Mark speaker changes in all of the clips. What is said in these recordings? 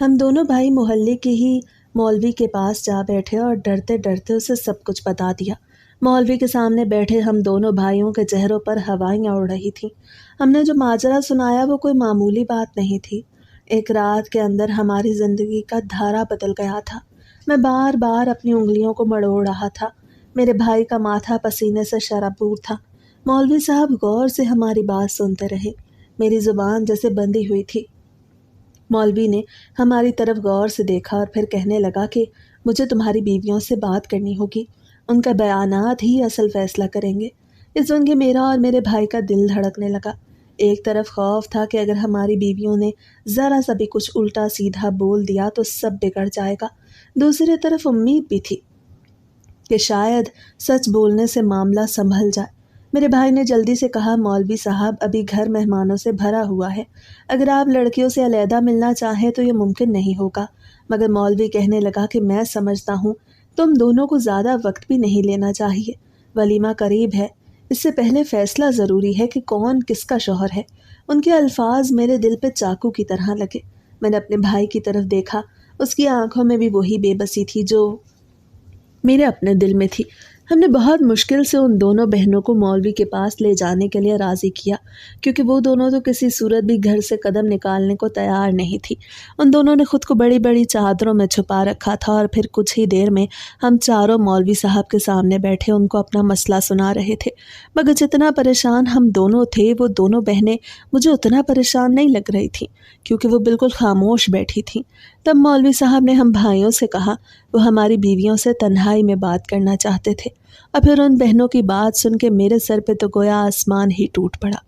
Speaker 1: ہم دونوں بھائی محلے کے ہی مولوی کے پاس جا بیٹھے اور ڈرتے ڈرتے اسے سب کچھ بتا دیا۔ مولوی کے سامنے بیٹھے ہم دونوں بھائیوں کے چہروں پر ہوائیاں اڑ رہی تھیں۔ ہم نے جو ماجرا سنایا وہ کوئی معمولی بات نہیں تھی۔ ایک رات کے اندر ہماری زندگی کا دھارا بدل گیا تھا۔ میں بار بار اپنی انگلیوں کو مڑوڑ رہا تھا۔ میرے بھائی کا ماتھا پسینے سے شرابور تھا۔ مولوی صاحب غور سے ہماری بات سنتے رہے۔ میری زبان جیسے بندھی ہوئی تھی۔ مولوی نے ہماری طرف غور سے دیکھا اور پھر کہنے لگا کہ مجھے تمہاری بیویوں سے بات کرنی ہوگی، ان کا بیانات ہی اصل فیصلہ کریں گے۔ اس سن کے میرا اور میرے بھائی کا دل دھڑکنے لگا۔ ایک طرف خوف تھا کہ اگر ہماری بیویوں نے ذرا سا بھی کچھ الٹا سیدھا بول دیا تو سب بگڑ جائے گا۔ دوسری طرف امید بھی تھی کہ شاید سچ بولنے سے معاملہ سنبھل جائے۔ میرے بھائی نے جلدی سے کہا، مولوی صاحب ابھی گھر مہمانوں سے بھرا ہوا ہے، اگر آپ لڑکیوں سے علیحدہ ملنا چاہیں تو یہ ممکن نہیں ہوگا۔ مگر مولوی کہنے لگا کہ میں سمجھتا ہوں تم دونوں کو زیادہ وقت بھی نہیں لینا چاہیے، ولیمہ قریب ہے، اس سے پہلے فیصلہ ضروری ہے کہ کون کس کا شوہر ہے۔ ان کے الفاظ میرے دل پہ چاقو کی طرح لگے۔ میں نے اپنے بھائی کی طرف دیکھا، اس کی آنکھوں میں بھی وہی بے بسی تھی جو میرے اپنے دل میں تھی۔ ہم نے بہت مشکل سے ان دونوں بہنوں کو مولوی کے پاس لے جانے کے لیے راضی کیا، کیونکہ وہ دونوں تو کسی صورت بھی گھر سے قدم نکالنے کو تیار نہیں تھی۔ ان دونوں نے خود کو بڑی بڑی چادروں میں چھپا رکھا تھا اور پھر کچھ ہی دیر میں ہم چاروں مولوی صاحب کے سامنے بیٹھے ان کو اپنا مسئلہ سنا رہے تھے۔ مگر جتنا پریشان ہم دونوں تھے وہ دونوں بہنیں مجھے اتنا پریشان نہیں لگ رہی تھیں، کیونکہ وہ بالکل خاموش بیٹھی تھیں۔ تب مولوی صاحب نے ہم بھائیوں سے کہا، وہ ہماری بیویوں سے تنہائی میں بات کرنا چاہتے تھے، اور پھر ان بہنوں کی بات سن کے میرے سر پہ تو گویا آسمان ہی ٹوٹ پڑا۔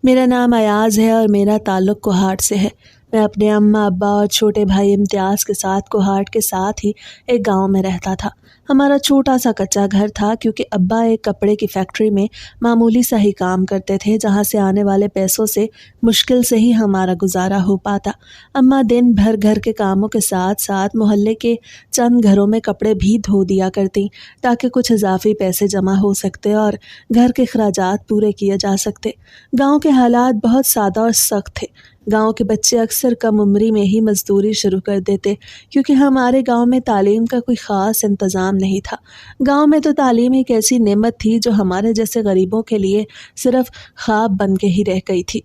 Speaker 1: میرا نام ایاز ہے اور میرا تعلق کوہاٹ سے ہے۔ میں اپنے اماں ابا اور چھوٹے بھائی امتیاز کے ساتھ کوہاٹ کے ساتھ ہی ایک گاؤں میں رہتا تھا۔ ہمارا چھوٹا سا کچا گھر تھا، کیونکہ ابا ایک کپڑے کی فیکٹری میں معمولی سا ہی کام کرتے تھے، جہاں سے آنے والے پیسوں سے مشکل سے ہی ہمارا گزارا ہو پاتا۔ اماں دن بھر گھر کے کاموں کے ساتھ ساتھ محلے کے چند گھروں میں کپڑے بھی دھو دیا کرتیں، تاکہ کچھ اضافی پیسے جمع ہو سکتے اور گھر کے اخراجات پورے کیے جا سکتے۔ گاؤں کے حالات بہت سادہ اور سخت تھے۔ گاؤں کے بچے اکثر کم عمری میں ہی مزدوری شروع کر دیتے، کیونکہ ہمارے گاؤں میں تعلیم کا کوئی خاص انتظام نہیں تھا۔ گاؤں میں تو تعلیم ایک ایسی نعمت تھی جو ہمارے جیسے غریبوں کے لیے صرف خواب بن کے ہی رہ گئی تھی۔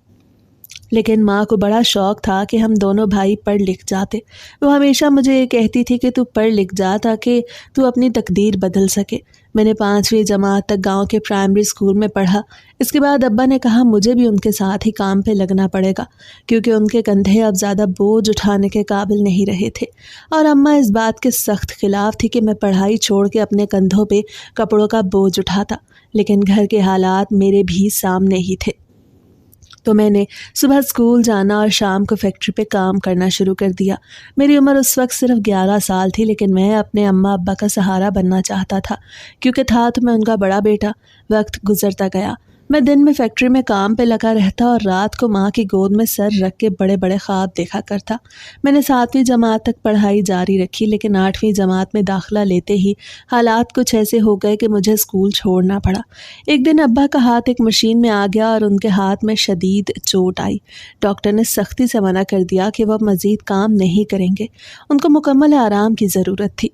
Speaker 1: لیکن ماں کو بڑا شوق تھا کہ ہم دونوں بھائی پڑھ لکھ جاتے۔ وہ ہمیشہ مجھے یہ کہتی تھی کہ تو پڑھ لکھ جا تاکہ تو اپنی تقدیر بدل سکے۔ میں نے 5ویں جماعت تک گاؤں کے پرائمری اسکول میں پڑھا۔ اس کے بعد ابا نے کہا مجھے بھی ان کے ساتھ ہی کام پہ لگنا پڑے گا، کیونکہ ان کے کندھے اب زیادہ بوجھ اٹھانے کے قابل نہیں رہے تھے، اور اماں اس بات کے سخت خلاف تھی کہ میں پڑھائی چھوڑ کے اپنے کندھوں پہ کپڑوں کا بوجھ اٹھاتا۔ لیکن گھر کے حالات میرے بھی سامنے ہی تھے، تو میں نے صبح اسکول جانا اور شام کو فیکٹری پہ کام کرنا شروع کر دیا۔ میری عمر اس وقت صرف 11 سال تھی، لیکن میں اپنے اماں ابا کا سہارا بننا چاہتا تھا، کیونکہ تھا تو میں ان کا بڑا بیٹا۔ وقت گزرتا گیا۔ میں دن میں فیکٹری میں کام پہ لگا رہتا اور رات کو ماں کی گود میں سر رکھ کے بڑے بڑے خواب دیکھا کرتا۔ میں نے 7ویں جماعت تک پڑھائی جاری رکھی، لیکن 8ویں جماعت میں داخلہ لیتے ہی حالات کچھ ایسے ہو گئے کہ مجھے اسکول چھوڑنا پڑا۔ ایک دن ابا کا ہاتھ ایک مشین میں آ گیا اور ان کے ہاتھ میں شدید چوٹ آئی۔ ڈاکٹر نے سختی سے منع کر دیا کہ وہ اب مزید کام نہیں کریں گے، ان کو مکمل آرام کی ضرورت تھی۔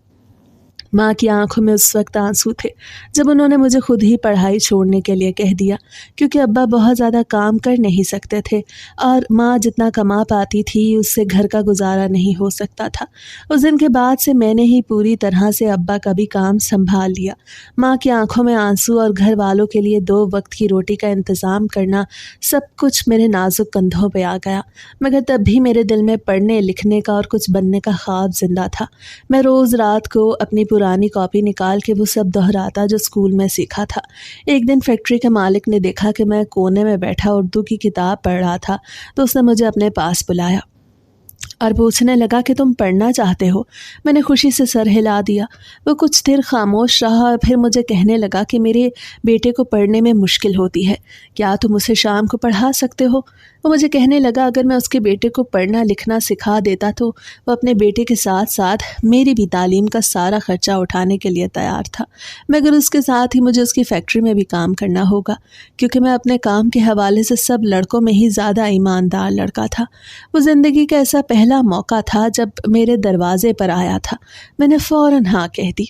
Speaker 1: ماں کی آنکھوں میں اس وقت آنسو تھے جب انہوں نے مجھے خود ہی پڑھائی چھوڑنے کے لیے کہہ دیا، کیونکہ ابا بہت زیادہ کام کر نہیں سکتے تھے اور ماں جتنا کما پاتی تھی اس سے گھر کا گزارا نہیں ہو سکتا تھا۔ اس دن کے بعد سے میں نے ہی پوری طرح سے ابا کا بھی کام سنبھال لیا۔ ماں کی آنکھوں میں آنسو اور گھر والوں کے لیے 2 وقت کی روٹی کا انتظام کرنا، سب کچھ میرے نازک کندھوں پہ آ گیا۔ مگر تب بھی میرے دل میں پڑھنے لکھنے کا اور کچھ بننے کا خواب زندہ تھا۔ میں روز رات کو اپنی پرانی کاپی نکال کے وہ سب دہراتا جو اسکول میں سیکھا تھا۔ ایک دن فیکٹری کے مالک نے دیکھا کہ میں کونے میں بیٹھا اردو کی کتاب پڑھ رہا تھا، تو اس نے مجھے اپنے پاس بلایا اور پوچھنے لگا کہ تم پڑھنا چاہتے ہو؟ میں نے خوشی سے سر ہلا دیا۔ وہ کچھ دیر خاموش رہا اور پھر مجھے کہنے لگا کہ میرے بیٹے کو پڑھنے میں مشکل ہوتی ہے، کیا تم اسے شام کو پڑھا سکتے ہو؟ وہ مجھے کہنے لگا اگر میں اس کے بیٹے کو پڑھنا لکھنا سکھا دیتا تو وہ اپنے بیٹے کے ساتھ ساتھ میری بھی تعلیم کا سارا خرچہ اٹھانے کے لیے تیار تھا، مگر اس کے ساتھ ہی مجھے اس کی فیکٹری میں بھی کام کرنا ہوگا، کیونکہ میں اپنے کام کے حوالے سے سب لڑکوں میں ہی زیادہ ایماندار لڑکا تھا۔ وہ زندگی کا ایسا پہلا موقع تھا جب میرے دروازے پر آیا تھا، میں نے فوراً ہاں کہہ دی۔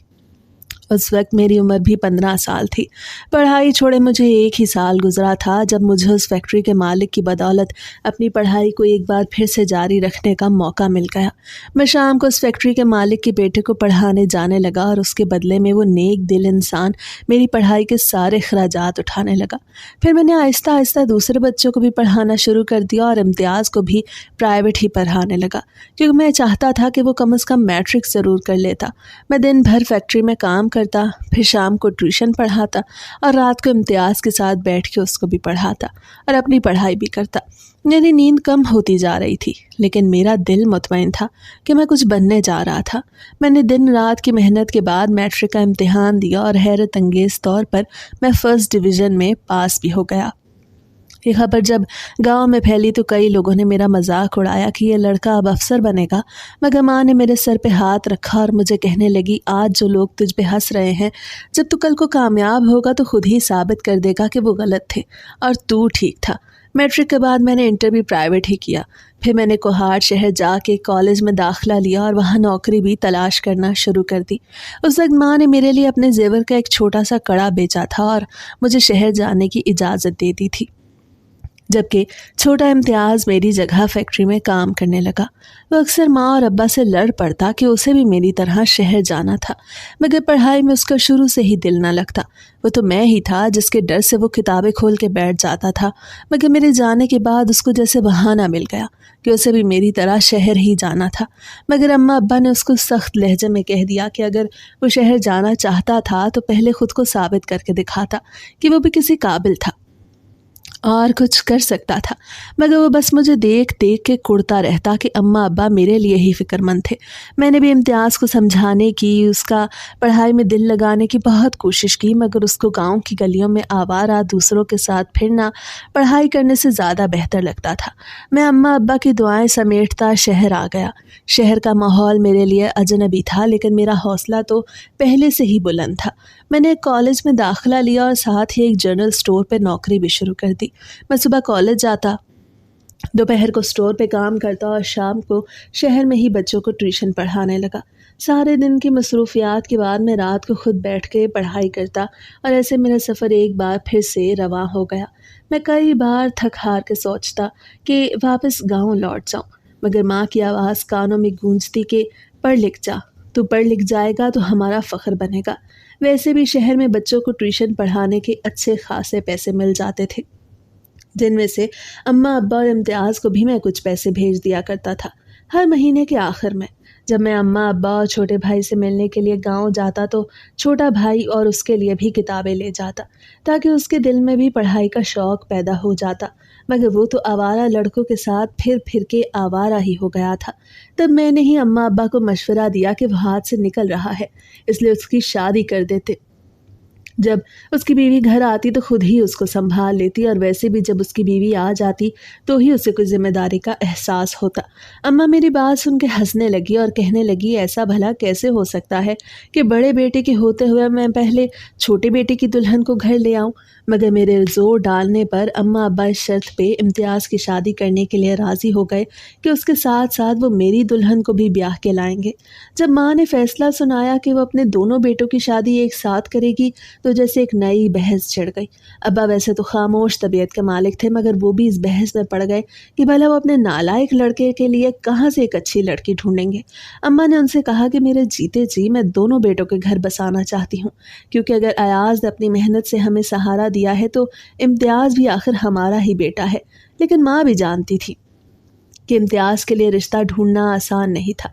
Speaker 1: اس وقت میری عمر بھی 15 سال تھی۔ پڑھائی چھوڑے مجھے ایک ہی سال گزرا تھا جب مجھے اس فیکٹری کے مالک کی بدولت اپنی پڑھائی کو ایک بار پھر سے جاری رکھنے کا موقع مل گیا۔ میں شام کو اس فیکٹری کے مالک کے بیٹے کو پڑھانے جانے لگا اور اس کے بدلے میں وہ نیک دل انسان میری پڑھائی کے سارے اخراجات اٹھانے لگا۔ پھر میں نے آہستہ آہستہ دوسرے بچوں کو بھی پڑھانا شروع کر دیا اور امتیاز کو بھی پرائیویٹ ہی پڑھانے لگا، کیونکہ میں چاہتا تھا کہ وہ کم از کم میٹرک ضرور کر لیتا۔ میں دن بھر فیکٹری میں کام کرتا، پھر شام کو ٹیوشن پڑھاتا اور رات کو امتیاز کے ساتھ بیٹھ کے اس کو بھی پڑھاتا اور اپنی پڑھائی بھی کرتا۔ میری نیند کم ہوتی جا رہی تھی، لیکن میرا دل مطمئن تھا کہ میں کچھ بننے جا رہا تھا۔ میں نے دن رات کی محنت کے بعد میٹرک کا امتحان دیا اور حیرت انگیز طور پر میں فرسٹ ڈویژن میں پاس بھی ہو گیا۔ یہ خبر جب گاؤں میں پھیلی تو کئی لوگوں نے میرا مذاق اڑایا کہ یہ لڑکا اب افسر بنے گا، مگر ماں نے میرے سر پہ ہاتھ رکھا اور مجھے کہنے لگی آج جو لوگ تجھ پہ ہنس رہے ہیں، جب تو کل کو کامیاب ہوگا تو خود ہی ثابت کر دے گا کہ وہ غلط تھے اور تو ٹھیک تھا۔ میٹرک کے بعد میں نے انٹر بھی پرائیویٹ ہی کیا، پھر میں نے کوہاٹ شہر جا کے کالج میں داخلہ لیا اور وہاں نوکری بھی تلاش کرنا شروع کر دی۔ اس وقت ماں نے میرے لیے اپنے زیور کا ایک چھوٹا سا کڑا بیچا تھا اور مجھے شہر جانے کی اجازت دے دی تھی، جبکہ چھوٹا امتیاز میری جگہ فیکٹری میں کام کرنے لگا۔ وہ اکثر ماں اور ابا سے لڑ پڑتا کہ اسے بھی میری طرح شہر جانا تھا، مگر پڑھائی میں اس کا شروع سے ہی دل نہ لگتا۔ وہ تو میں ہی تھا جس کے ڈر سے وہ کتابیں کھول کے بیٹھ جاتا تھا، مگر میرے جانے کے بعد اس کو جیسے بہانہ مل گیا کہ اسے بھی میری طرح شہر ہی جانا تھا۔ مگر اماں ابا نے اس کو سخت لہجے میں کہہ دیا کہ اگر وہ شہر جانا چاہتا تھا تو پہلے خود کو ثابت کر کے دکھاتا کہ وہ بھی کسی قابل تھا اور کچھ کر سکتا تھا، مگر وہ بس مجھے دیکھ دیکھ کے کڑتا رہتا کہ اماں ابا میرے لیے ہی فکر مند تھے۔ میں نے بھی امتیاز کو سمجھانے کی، اس کا پڑھائی میں دل لگانے کی بہت کوشش کی، مگر اس کو گاؤں کی گلیوں میں آوارہ دوسروں کے ساتھ پھرنا پڑھائی کرنے سے زیادہ بہتر لگتا تھا۔ میں اماں ابا کی دعائیں سمیٹتا شہر آ گیا۔ شہر کا ماحول میرے لیے اجنبی تھا، لیکن میرا حوصلہ تو پہلے سے ہی بلند تھا۔ میں نے ایک کالج میں داخلہ لیا اور ساتھ ہی ایک جنرل اسٹور پہ نوکری بھی شروع کر دی۔ میں صبح کالج جاتا، دوپہر کو اسٹور پہ کام کرتا اور شام کو شہر میں ہی بچوں کو ٹیوشن پڑھانے لگا۔ سارے دن کی مصروفیات کے بعد میں رات کو خود بیٹھ کے پڑھائی کرتا اور ایسے میرا سفر ایک بار پھر سے رواں ہو گیا۔ میں کئی بار تھک ہار کے سوچتا کہ واپس گاؤں لوٹ جاؤں، مگر ماں کی آواز کانوں میں گونجتی کہ پڑھ لکھ جا، تو پڑھ لکھ جائے گا تو ہمارا فخر بنے گا۔ ویسے بھی شہر میں بچوں کو ٹیوشن پڑھانے کے اچھے خاصے پیسے مل جاتے تھے، جن میں سے اماں ابا اور امتیاز کو بھی میں کچھ پیسے بھیج دیا کرتا تھا۔ ہر مہینے کے آخر میں جب میں اماں ابا اور چھوٹے بھائی سے ملنے کے لیے گاؤں جاتا تو چھوٹا بھائی اور اس کے لیے بھی کتابیں لے جاتا تاکہ اس کے دل میں بھی پڑھائی کا شوق پیدا ہو جاتا، مگر وہ تو آوارہ لڑکوں کے ساتھ پھر پھر کے آوارہ ہی ہو گیا تھا۔ تب میں نے ہی اماں ابا کو مشورہ دیا کہ وہ ہاتھ سے نکل رہا ہے، اس لیے اس کی شادی کر دیتے۔ جب اس کی بیوی گھر آتی تو خود ہی اس کو سنبھال لیتی، اور ویسے بھی جب اس کی بیوی آ جاتی تو ہی اسے کوئی ذمہ داری کا احساس ہوتا۔ اماں میری بات سن کے ہنسنے لگی اور کہنے لگی ایسا بھلا کیسے ہو سکتا ہے کہ بڑے بیٹے کے ہوتے ہوئے میں پہلے چھوٹے بیٹے کی دلہن کو گھر لے آؤں؟ مگر میرے زور ڈالنے پر اماں ابا اس شرط پہ امتیاز کی شادی کرنے کے لیے راضی ہو گئے کہ اس کے ساتھ ساتھ وہ میری دلہن کو بھی بیاہ کے لائیں گے۔ جب ماں نے فیصلہ سنایا کہ وہ اپنے دونوں بیٹوں کی شادی ایک ساتھ کرے گی تو جیسے ایک نئی بحث چھڑ گئی۔ ابا ویسے تو خاموش طبیعت کے مالک تھے، مگر وہ بھی اس بحث میں پڑ گئے کہ بھلا وہ اپنے نالائق لڑکے کے لیے کہاں سے ایک اچھی لڑکی ڈھونڈیں گے۔ اماں نے ان سے کہا کہ میرے جیتے جی میں دونوں بیٹوں کے گھر بسانا چاہتی ہوں، کیونکہ اگر ایاز نے اپنی محنت سے ہمیں سہارا دیا ہے تو امتیاز بھی آخر ہمارا ہی بیٹا ہے۔ لیکن ماں بھی جانتی تھی کہ امتیاز کے لیے رشتہ ڈھونڈنا آسان نہیں تھا۔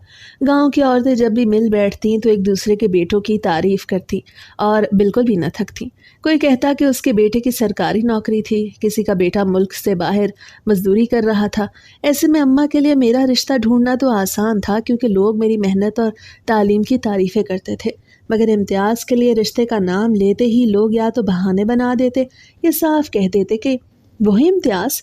Speaker 1: گاؤں کی عورتیں جب بھی مل بیٹھتیں تو ایک دوسرے کے بیٹوں کی تعریف کرتیں اور بالکل بھی نہ تھکتیں۔ کوئی کہتا کہ اس کے بیٹے کی سرکاری نوکری تھی، کسی کا بیٹا ملک سے باہر مزدوری کر رہا تھا۔ ایسے میں اماں کے لیے میرا رشتہ ڈھونڈنا تو آسان تھا، کیونکہ لوگ میری محنت اور تعلیم کی تعریفیں کرتے تھے، مگر امتیاز کے لیے رشتے کا نام لیتے ہی لوگ یا تو بہانے بنا دیتے یا صاف کہہ دیتے کہ وہی امتیاز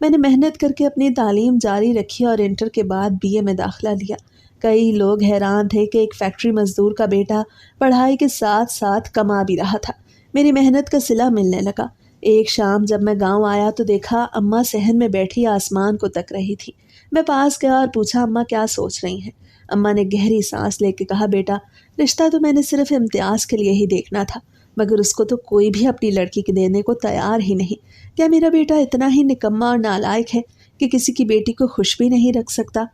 Speaker 1: میں نے محنت کر کے اپنی تعلیم جاری رکھی اور انٹر کے بعد BA میں داخلہ لیا۔ کئی لوگ حیران تھے کہ ایک فیکٹری مزدور کا بیٹا پڑھائی کے ساتھ ساتھ کما بھی رہا تھا۔ میری محنت کا صلہ ملنے لگا۔ ایک شام جب میں گاؤں آیا تو دیکھا اماں صحن میں بیٹھی آسمان کو تک رہی تھی۔ میں پاس گیا اور پوچھا اماں کیا سوچ رہی ہیں؟ اماں نے گہری سانس لے کے کہا بیٹا رشتہ تو میں نے صرف امتیاز کے لیے ہی دیکھنا تھا، مگر اس کو تو کوئی بھی اپنی لڑکی کے دینے کو تیار ہی نہیں۔ کیا میرا بیٹا اتنا ہی نکما اور نالائق ہے کہ کسی کی بیٹی کو خوش بھی نہیں رکھ سکتا؟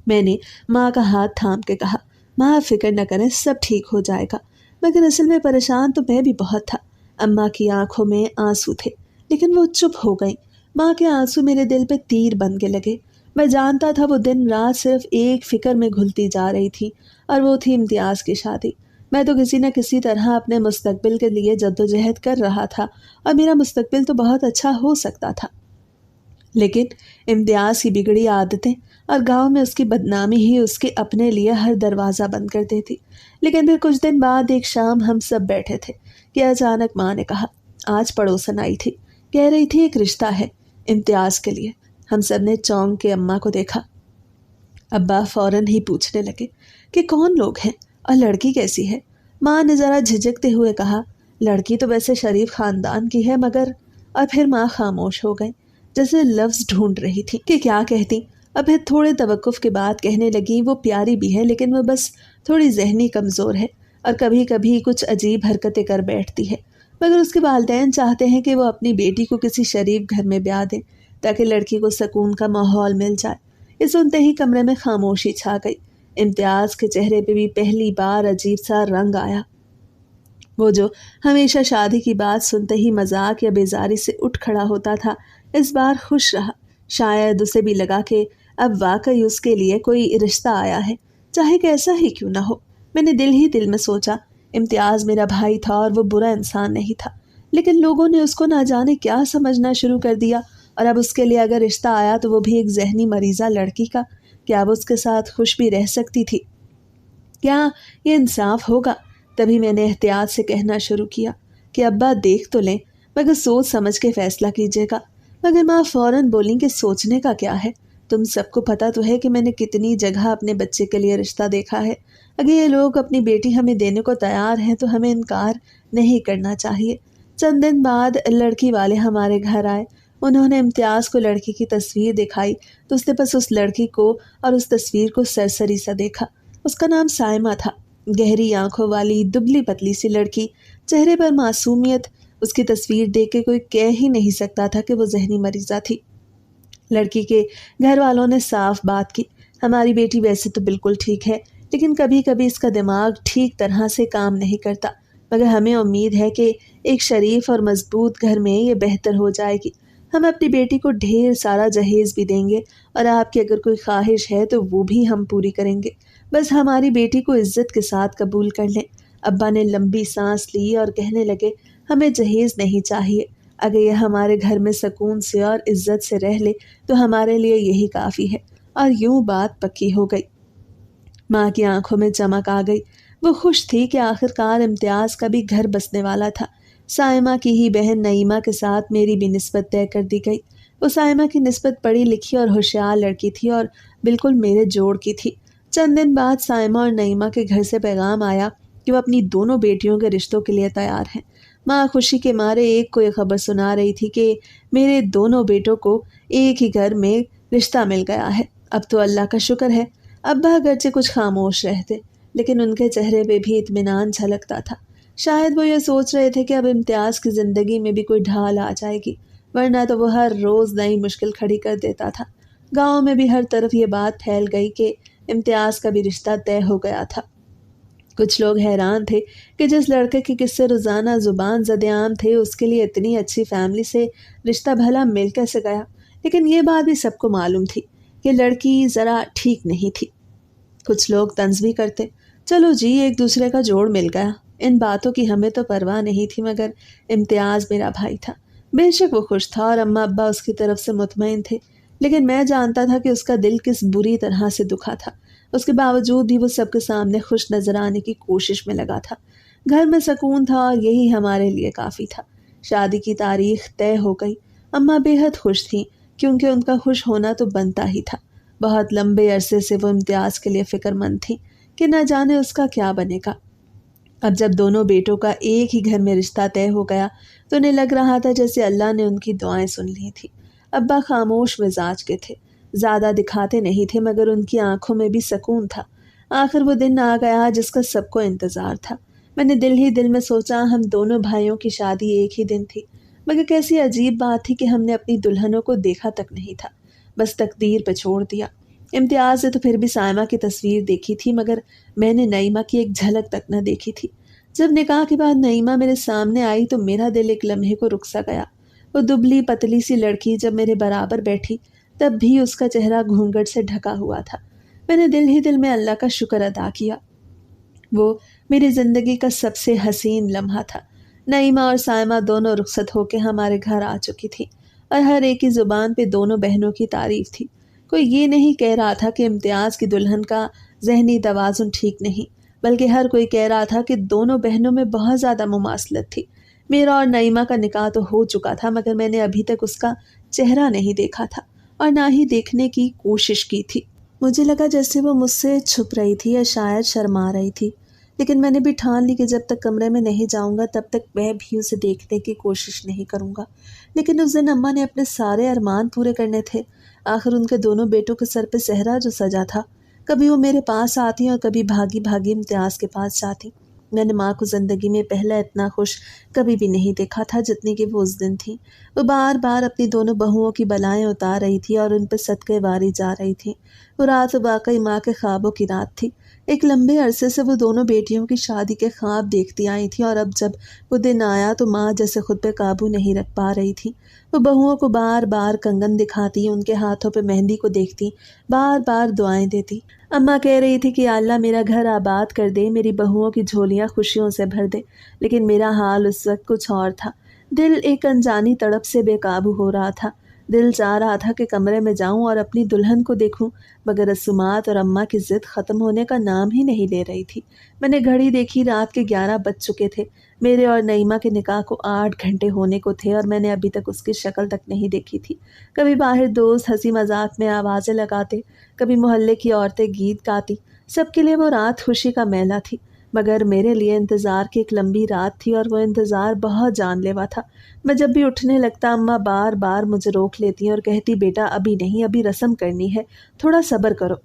Speaker 1: میں نے ماں کا ہاتھ تھام کے کہا ماں فکر نہ کریں، سب ٹھیک ہو جائے گا۔ مگر اصل میں پریشان تو میں بھی بہت تھا۔ اماں کی آنکھوں میں آنسو تھے لیکن وہ چپ ہو گئیں۔ ماں کے آنسو میرے دل پہ تیر بن کے لگے۔ میں جانتا تھا وہ دن رات صرف ایک فکر میں گھلتی جا رہی تھی اور وہ تھی امتیاز کی شادی۔ میں تو کسی نہ کسی طرح اپنے مستقبل کے لیے جدوجہد کر رہا تھا اور میرا مستقبل تو بہت اچھا ہو سکتا تھا، لیکن امتیاز کی بگڑی عادتیں اور گاؤں میں اس کی بدنامی ہی اس کے اپنے لیے ہر دروازہ بند کر دیتی۔ لیکن پھر کچھ دن بعد ایک شام ہم سب بیٹھے تھے کہ اچانک ماں نے کہا، آج پڑوسن آئی تھی، کہہ رہی تھی ایک رشتہ ہے امتیاز کے لیے۔ ہم سب نے چونک کے اماں کو دیکھا۔ ابا فوراً ہی پوچھنے لگے کہ کون لوگ ہیں اور لڑکی کیسی ہے؟ ماں نے ذرا جھجکتے ہوئے کہا، لڑکی تو ویسے شریف خاندان کی ہے مگر، اور پھر ماں خاموش ہو گئی جیسے لفظ ڈھونڈ رہی تھی کہ کیا کہتی۔ اب پھر تھوڑے توقف کے بعد کہنے لگی، وہ پیاری بھی ہے لیکن وہ بس تھوڑی ذہنی کمزور ہے اور کبھی کبھی کچھ عجیب حرکتیں کر بیٹھتی ہے، مگر اس کے والدین چاہتے ہیں کہ وہ اپنی بیٹی کو کسی شریف گھر میں بیاہ دیں تاکہ لڑکی کو سکون کا ماحول مل جائے۔ یہ سنتے ہی کمرے میں خاموشی چھا گئی۔ امتیاز کے چہرے پہ بھی پہلی بار عجیب سا رنگ آیا۔ وہ جو ہمیشہ شادی کی بات سنتے ہی مذاق یا بیزاری سے اٹھ کھڑا ہوتا تھا، اس بار خوش رہا۔ شاید اسے بھی لگا کہ اب واقعی اس کے لیے کوئی رشتہ آیا ہے، چاہے کیسا ہی کیوں نہ ہو۔ میں نے دل ہی دل میں سوچا، امتیاز میرا بھائی تھا اور وہ برا انسان نہیں تھا، لیکن لوگوں نے اس کو نہ جانے کیا سمجھنا شروع کر دیا، اور اب اس کے لیے اگر رشتہ آیا تو وہ بھی ایک ذہنی مریضہ لڑکی کا۔ کیا وہ اس کے ساتھ خوش بھی رہ سکتی تھی؟ کیا یہ انصاف ہوگا؟ تبھی میں نے احتیاط سے کہنا شروع کیا کہ ابا دیکھ تو لیں مگر سوچ سمجھ کے فیصلہ کیجیے گا۔ مگر ماں فوراً بولیں کہ سوچنے کا کیا ہے، تم سب کو پتہ تو ہے کہ میں نے کتنی جگہ اپنے بچے کے لیے رشتہ دیکھا ہے۔ اگر یہ لوگ اپنی بیٹی ہمیں دینے کو تیار ہیں تو ہمیں انکار نہیں کرنا چاہیے۔ چند دن بعد لڑکی والے ہمارے گھر آئے۔ انہوں نے امتیاز کو لڑکی کی تصویر دکھائی تو اس نے بس اس لڑکی کو اور اس تصویر کو سرسری سا دیکھا۔ اس کا نام سائمہ تھا، گہری آنکھوں والی دبلی پتلی سی لڑکی، چہرے پر معصومیت۔ اس کی تصویر دیکھ کے کوئی کہہ ہی نہیں سکتا تھا کہ وہ ذہنی مریضہ تھی۔ لڑکی کے گھر والوں نے صاف بات کی، ہماری بیٹی ویسے تو بالکل ٹھیک ہے لیکن کبھی کبھی اس کا دماغ ٹھیک طرح سے کام نہیں کرتا، مگر ہمیں امید ہے کہ ایک شریف اور مضبوط گھر میں یہ بہتر ہو جائے گی۔ ہم اپنی بیٹی کو ڈھیر سارا جہیز بھی دیں گے اور آپ کی اگر کوئی خواہش ہے تو وہ بھی ہم پوری کریں گے، بس ہماری بیٹی کو عزت کے ساتھ قبول کر لیں۔ ابا نے لمبی سانس لی اور کہنے لگے، ہمیں جہیز نہیں چاہیے، اگر یہ ہمارے گھر میں سکون سے اور عزت سے رہ لے تو ہمارے لیے یہی کافی ہے۔ اور یوں بات پکی ہو گئی۔ ماں کی آنکھوں میں چمک آ گئی۔ وہ خوش تھی کہ آخرکار امتیاز کا بھی گھر بسنے والا تھا۔ سائمہ کی ہی بہن نعیمہ کے ساتھ میری بھی نسبت طے کر دی گئی۔ وہ سائمہ کی نسبت پڑھی لکھی اور ہوشیار لڑکی تھی اور بالکل میرے جوڑ کی تھی۔ چند دن بعد سائمہ اور نعیمہ کے گھر سے پیغام آیا کہ وہ اپنی دونوں بیٹیوں کے رشتوں کے لیے تیار ہیں۔ ماں خوشی کے مارے ایک کو یہ خبر سنا رہی تھی کہ میرے دونوں بیٹوں کو ایک ہی گھر میں رشتہ مل گیا ہے۔ اب تو اللہ کا شکر ہے۔ ابا اگرچہ کچھ خاموش رہتے لیکن ان کے چہرے پہ بھی اطمینان جھلکتا تھا۔ شاید وہ یہ سوچ رہے تھے کہ اب امتیاز کی زندگی میں بھی کوئی ڈھال آ جائے گی، ورنہ تو وہ ہر روز نئی مشکل کھڑی کر دیتا تھا۔ گاؤں میں بھی ہر طرف یہ بات پھیل گئی کہ امتیاز کا بھی رشتہ طے ہو گیا تھا۔ کچھ لوگ حیران تھے کہ جس لڑکے کے قصے روزانہ زبان زد عام تھے اس کے لیے اتنی اچھی فیملی سے رشتہ بھلا مل کیسے گیا، لیکن یہ بات بھی سب کو معلوم تھی کہ لڑکی ذرا ٹھیک نہیں تھی۔ کچھ لوگ طنز بھی کرتے، چلو جی ایک دوسرے کا جوڑ مل گیا۔ ان باتوں کی ہمیں تو پرواہ نہیں تھی، مگر امتیاز میرا بھائی تھا، بے شک وہ خوش تھا اور اماں ابا اس کی طرف سے مطمئن تھے، لیکن میں جانتا تھا کہ اس کا دل کس بری طرح سے دکھا تھا۔ اس کے باوجود بھی وہ سب کے سامنے خوش نظر آنے کی کوشش میں لگا تھا۔ گھر میں سکون تھا اور یہی ہمارے لیے کافی تھا۔ شادی کی تاریخ طے ہو گئی۔ اماں بے حد خوش تھیں کیونکہ ان کا خوش ہونا تو بنتا ہی تھا۔ بہت لمبے عرصے سے وہ امتیاز کے لیے فکر مند تھی کہ نہ جانے اس کا کیا بنے گا۔ اب جب دونوں بیٹوں کا ایک ہی گھر میں رشتہ طے ہو گیا تو انہیں لگ رہا تھا جیسے اللہ نے ان کی دعائیں سن لی تھی۔ ابا خاموش مزاج کے تھے، زیادہ دکھاتے نہیں تھے، مگر ان کی آنکھوں میں بھی سکون تھا۔ آخر وہ دن آ گیا جس کا سب کو انتظار تھا۔ میں نے دل ہی دل میں سوچا ہم دونوں بھائیوں کی شادی ایک ہی دن تھی، مگر کیسی عجیب بات تھی کہ ہم نے اپنی دلہنوں کو دیکھا تک نہیں تھا، بس تقدیر پہ چھوڑ دیا۔ امتیاز نے تو پھر بھی سائمہ کی تصویر دیکھی تھی، مگر میں نے نعیمہ کی ایک جھلک تک نہ دیکھی تھی۔ جب نکاح کے بعد نعیمہ میرے سامنے آئی تو میرا دل ایک لمحے کو رک سا گیا۔ وہ دبلی پتلی سی لڑکی جب میرے برابر بیٹھی تب بھی اس کا چہرہ گھونگھٹ سے ڈھکا ہوا تھا۔ میں نے دل ہی دل میں اللہ کا شکر ادا کیا۔ وہ میری زندگی کا سب سے حسین لمحہ تھا۔ نعیمہ اور سائمہ دونوں رخصت ہو کے ہمارے گھر آ چکی تھی اور ہر ایک کی زبان پہ دونوں بہنوں کی تعریف تھی۔ کوئی یہ نہیں کہہ رہا تھا کہ امتیاز کی دلہن کا ذہنی توازن ٹھیک نہیں، بلکہ ہر کوئی کہہ رہا تھا کہ دونوں بہنوں میں بہت زیادہ مماثلت تھی۔ میرا اور نعیمہ کا نکاح تو ہو چکا تھا، مگر میں نے ابھی تک اس کا چہرہ نہیں دیکھا تھا اور نہ ہی دیکھنے کی کوشش کی تھی۔ مجھے لگا جیسے وہ مجھ سے چھپ رہی تھی یا شاید شرما رہی تھی، لیکن میں نے بھی ٹھان لی کہ جب تک کمرے میں نہیں جاؤں گا تب تک میں بھی اسے دیکھنے کی کوشش نہیں کروں گا۔ لیکن اس دن اماں نے اپنے سارے ارمان پورے کرنے تھے۔ آخر ان کے دونوں بیٹوں کے سر پہ صحرا جو سجا تھا، کبھی وہ میرے پاس آتی اور کبھی بھاگی بھاگی امتیاز کے پاس جاتی۔ میں نے ماں کو زندگی میں پہلا اتنا خوش کبھی بھی نہیں دیکھا تھا جتنی کہ وہ اس دن تھی۔ وہ بار بار اپنی دونوں بہوؤں کی بلائیں اتار رہی تھی اور ان پہ صدقے واری جا رہی تھی۔ وہ رات واقعی ماں کے خوابوں کی رات تھی۔ ایک لمبے عرصے سے وہ دونوں بیٹیوں کی شادی کے خواب دیکھتی آئی تھی اور اب جب وہ دن آیا تو ماں جیسے خود پہ قابو نہیں رکھ پا رہی تھی۔ وہ بہوؤں کو بار بار کنگن دکھاتی، ان کے ہاتھوں پہ مہندی کو دیکھتی، بار بار دعائیں دیتی۔ اماں کہہ رہی تھی کہ اللہ میرا گھر آباد کر دے، میری بہوؤں کی جھولیاں خوشیوں سے بھر دے، لیکن میرا حال اس وقت کچھ اور تھا۔ دل ایک انجانی تڑپ سے بے قابو ہو رہا تھا۔ دل چاہ رہا تھا کہ کمرے میں جاؤں اور اپنی دلہن کو دیکھوں، مگر رسومات اور اماں کی ضد ختم ہونے کا نام ہی نہیں لے رہی تھی۔ میں نے گھڑی دیکھی، رات کے 11 بج چکے تھے۔ میرے اور نعیمہ کے نکاح کو 8 گھنٹے ہونے کو تھے اور میں نے ابھی تک اس کی شکل تک نہیں دیکھی تھی۔ کبھی باہر دوست ہنسی مذاق میں آوازیں لگاتے، کبھی محلے کی عورتیں گیت گاتی۔ سب کے لیے وہ رات خوشی کا میلہ تھی، مگر میرے لیے انتظار کی ایک لمبی رات تھی اور وہ انتظار بہت جان لیوا تھا۔ میں جب بھی اٹھنے لگتا اماں بار بار مجھے روک لیتی اور کہتی بیٹا ابھی نہیں، ابھی رسم کرنی ہے، تھوڑا صبر کرو،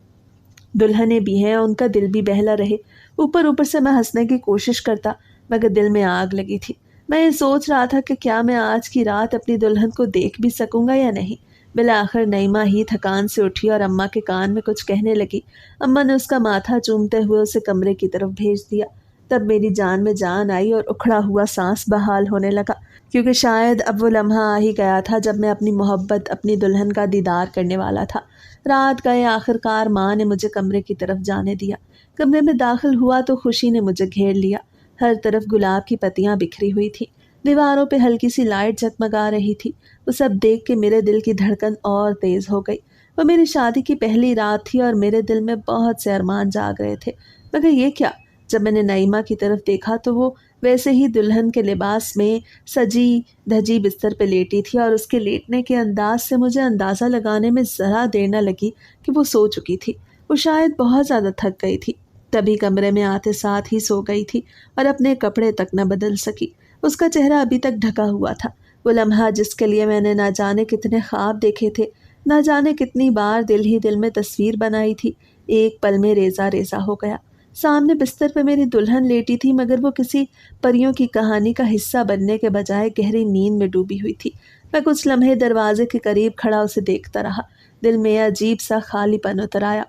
Speaker 1: دلہنیں بھی ہیں، ان کا دل بھی بہلا رہے۔ اوپر سے میں ہنسنے کی کوشش کرتا، مگر دل میں آگ لگی تھی۔ میں یہ سوچ رہا تھا کہ کیا میں آج کی رات اپنی دلہن کو دیکھ بھی سکوں گا یا نہیں۔ بالآخر نعیمہ ہی تھکان سے اٹھی اور اماں کے کان میں کچھ کہنے لگی۔ اماں نے اس کا ماتھا چومتے ہوئے اسے کمرے کی طرف بھیج دیا۔ تب میری جان میں جان آئی اور اکھڑا ہوا سانس بحال ہونے لگا، کیونکہ شاید اب وہ لمحہ آ ہی گیا تھا جب میں اپنی محبت، اپنی دلہن کا دیدار کرنے والا تھا۔ رات گئے، آخرکار ماں نے مجھے کمرے کی طرف جانے دیا۔ کمرے میں داخل ہوا تو خوشی نے مجھے گھیر لیا۔ ہر طرف گلاب کی پتیاں بکھری ہوئی تھیں، دیواروں پہ ہلکی سی لائٹ جگمگا رہی تھی۔ وہ سب دیکھ کے میرے دل کی دھڑکن اور تیز ہو گئی۔ وہ میری شادی کی پہلی رات تھی اور میرے دل میں بہت سے ارمان جاگ رہے تھے، مگر یہ کیا؟ جب میں نے نعیمہ کی طرف دیکھا تو وہ ویسے ہی دلہن کے لباس میں سجی دھجی بستر پہ لیٹی تھی اور اس کے لیٹنے کے انداز سے مجھے اندازہ لگانے میں ذرا دیر نہ لگی کہ وہ سو چکی تھی۔ وہ شاید بہت زیادہ تھک گئی تھی، تبھی کمرے میں آتے ساتھ ہی سو گئی تھی اور اپنے کپڑے تک نہ بدل سکی۔ اس کا چہرہ ابھی تک ڈھکا ہوا تھا۔ وہ لمحہ جس کے لیے میں نے نہ جانے کتنے خواب دیکھے تھے، نہ جانے کتنی بار دل ہی دل میں تصویر بنائی تھی، ایک پل میں ریزہ ریزہ ہو گیا۔ سامنے بستر پہ میری دلہن لیٹی تھی، مگر وہ کسی پریوں کی کہانی کا حصہ بننے کے بجائے گہری نیند میں ڈوبی ہوئی تھی۔ میں کچھ لمحے دروازے کے قریب کھڑا اسے دیکھتا رہا۔ دل میں عجیب سا خالی پن اتر آیا۔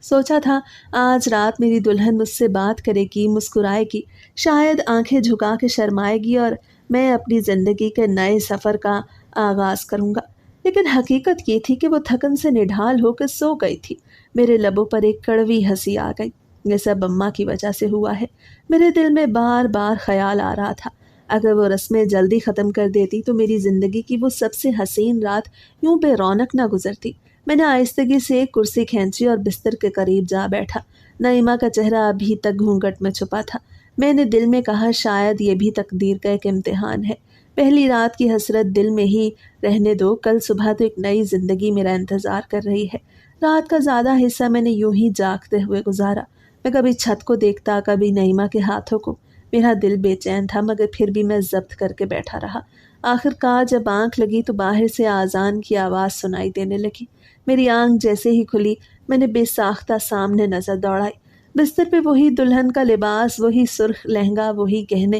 Speaker 1: سوچا تھا آج رات میری دلہن مجھ سے بات کرے گی، مسکرائے گی، شاید آنکھیں جھکا کے شرمائے گی اور میں اپنی زندگی کے نئے سفر کا آغاز کروں گا۔ لیکن حقیقت یہ تھی کہ وہ تھکن سے نڈھال ہو کے سو گئی تھی۔ میرے لبوں پر ایک کڑوی ہنسی آ گئی۔ یہ سب اماں کی وجہ سے ہوا ہے۔ میرے دل میں بار بار خیال آ رہا تھا، اگر وہ رسمیں جلدی ختم کر دیتی تو میری زندگی کی وہ سب سے حسین رات یوں بے رونق نہ گزرتی۔ میں نے آہستگی سے ایک کرسی کھینچی اور بستر کے قریب جا بیٹھا۔ نعیمہ کا چہرہ ابھی تک گھونگھٹ میں چھپا تھا۔ میں نے دل میں کہا شاید یہ بھی تقدیر کا ایک امتحان ہے۔ پہلی رات کی حسرت دل میں ہی رہنے دو، کل صبح تو ایک نئی زندگی میرا انتظار کر رہی ہے۔ رات کا زیادہ حصہ میں نے یوں ہی جاگتے ہوئے گزارا۔ میں کبھی چھت کو دیکھتا، کبھی نعیمہ کے ہاتھوں کو۔ میرا دل بے چین تھا، مگر پھر بھی میں ضبط کر کے بیٹھا رہا۔ آخر کار جب آنکھ لگی تو باہر سے آذان کی آواز سنائی دینے لگی۔ میری آنکھ جیسے ہی کھلی، میں نے بے ساختہ سامنے نظر دوڑائی۔ بستر پہ وہی دلہن کا لباس، وہی سرخ لہنگا، وہی گہنے،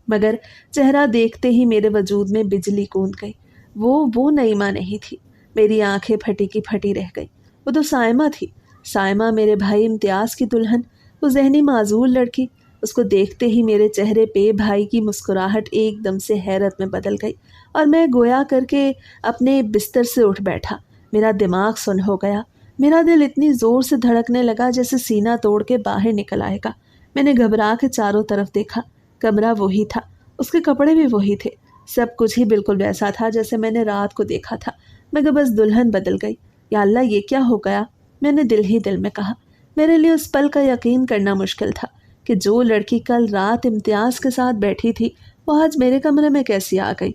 Speaker 1: مگر چہرہ دیکھتے ہی میرے وجود میں بجلی کون گئی۔ وہ نعیمہ نہیں تھی۔ میری آنکھیں پھٹی کی پھٹی رہ گئی۔ وہ تو سائمہ تھی، سائمہ، میرے بھائی امتیاز کی دلہن، وہ ذہنی معذور لڑکی۔ اس کو دیکھتے ہی میرے چہرے پہ بھائی کی مسکراہٹ ایک دم سے حیرت میں بدل گئی، اور میں گویا کر کے اپنے بستر سے اٹھ بیٹھا۔ میرا دماغ سن ہو گیا، میرا دل اتنی زور سے دھڑکنے لگا جیسے سینہ توڑ کے باہر نکل آئے گا۔ میں نے گھبرا کے چاروں طرف دیکھا، کمرہ وہی تھا، اس کے کپڑے بھی وہی تھے، سب کچھ ہی بالکل ویسا تھا جیسے میں نے رات کو دیکھا تھا، مگر بس دلہن بدل گئی۔ یا اللہ، یہ کیا ہو گیا؟ میں نے دل ہی دل میں کہا۔ میرے لیے اس پل کا یقین کرنا مشکل تھا کہ جو لڑکی کل رات امتیاز کے ساتھ بیٹھی تھی وہ آج میرے کمرے میں کیسی آ گئی۔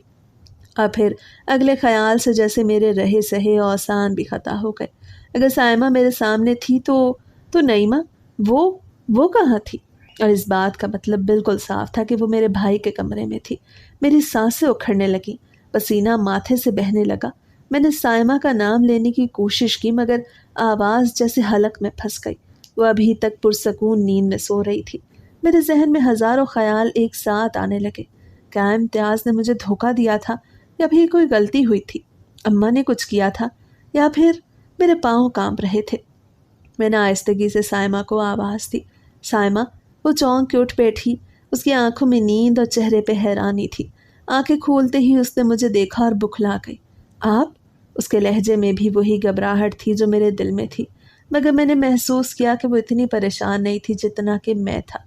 Speaker 1: اور پھر اگلے خیال سے جیسے میرے رہے سہے اوسان بھی خطا ہو گئے۔ اگر سائمہ میرے سامنے تھی تو نعیمہ وہ کہاں تھی؟ اور اس بات کا مطلب بالکل صاف تھا کہ وہ میرے بھائی کے کمرے میں تھی۔ میری سانسیں اکھڑنے لگیں، پسینہ ماتھے سے بہنے لگا۔ میں نے سائمہ کا نام لینے کی کوشش کی، مگر آواز جیسے حلق میں پھنس گئی۔ وہ ابھی تک پرسکون نیند میں سو رہی تھی۔ میرے ذہن میں ہزاروں خیال ایک ساتھ آنے لگے۔ کیا امتیاز نے مجھے دھوکہ دیا تھا، یا پھر کوئی غلطی ہوئی تھی؟ اماں نے کچھ کیا تھا، یا پھر میرے پاؤں کانپ رہے تھے؟ میں نے آہستگی سے سائمہ کو آواز دی۔ سائمہ! وہ چونک کے اٹھ بیٹھی، اس کی آنکھوں میں نیند اور چہرے پہ حیرانی تھی۔ آنکھیں کھولتے ہی اس نے مجھے دیکھا اور بکھلا گئی۔ آپ؟ اس کے لہجے میں بھی وہی گھبراہٹ تھی جو میرے دل میں تھی، مگر میں نے محسوس کیا کہ وہ اتنی پریشان نہیں تھی جتنا کہ میں تھا۔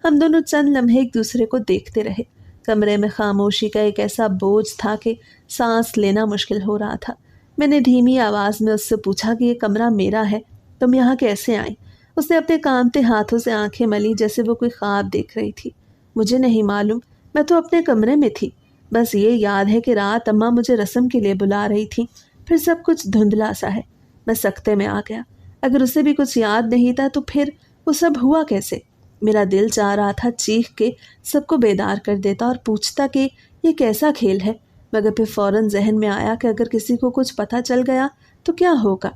Speaker 1: ہم دونوں چند لمحے ایک دوسرے کو دیکھتے رہے۔ کمرے میں خاموشی کا ایک ایسا بوجھ تھا کہ سانس لینا مشکل ہو رہا تھا۔ میں نے دھیمی آواز میں اس سے پوچھا کہ یہ کمرہ میرا ہے، تم یہاں کیسے آئیں؟ اس نے اپنے کانپتے ہاتھوں سے آنکھیں ملی جیسے وہ کوئی خواب دیکھ رہی تھی۔ مجھے نہیں معلوم، میں تو اپنے کمرے میں تھی، بس یہ یاد ہے کہ رات اماں مجھے رسم کے لیے بلا رہی تھی، پھر سب کچھ دھندلا سا ہے۔ میں سکتے میں آ گیا۔ اگر اسے بھی کچھ یاد نہیں تھا تو پھر وہ سب ہوا کیسے؟ میرا دل چاہ رہا تھا چیخ کے سب کو بیدار کر دیتا اور پوچھتا کہ یہ کیسا کھیل ہے، مگر پھر فوراً ذہن میں آیا کہ اگر کسی کو کچھ پتہ چل گیا تو کیا ہوگا؟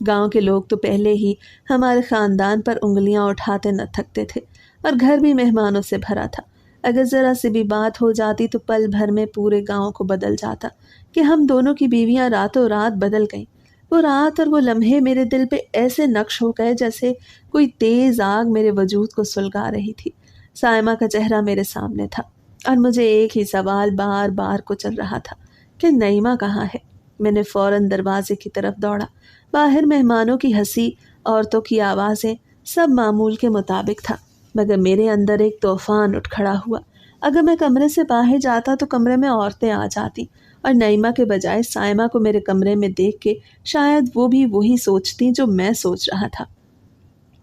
Speaker 1: گاؤں کے لوگ تو پہلے ہی ہمارے خاندان پر انگلیاں اٹھاتے نہ تھکتے تھے، اور گھر بھی مہمانوں سے بھرا تھا۔ اگر ذرا سی بھی بات ہو جاتی تو پل بھر میں پورے گاؤں کو بدل جاتا کہ ہم دونوں کی بیویاں راتوں رات بدل گئیں۔ وہ رات اور وہ لمحے میرے دل پہ ایسے نقش ہو گئے جیسے کوئی تیز آگ میرے وجود کو سلگا رہی تھی۔ سائمہ کا چہرہ میرے سامنے تھا، اور مجھے ایک ہی سوال بار بار کو چل رہا تھا کہ نعیمہ کہاں ہے؟ میں نے فوراً دروازے کی طرف دوڑا۔ باہر مہمانوں کی ہنسی، عورتوں کی آوازیں، سب معمول کے مطابق تھا، مگر میرے اندر ایک طوفان اٹھ کھڑا ہوا۔ اگر میں کمرے سے باہر جاتا تو کمرے میں عورتیں آ جاتی، اور نعیمہ کے بجائے سائمہ کو میرے کمرے میں دیکھ کے شاید وہ بھی وہی سوچتی جو میں سوچ رہا تھا۔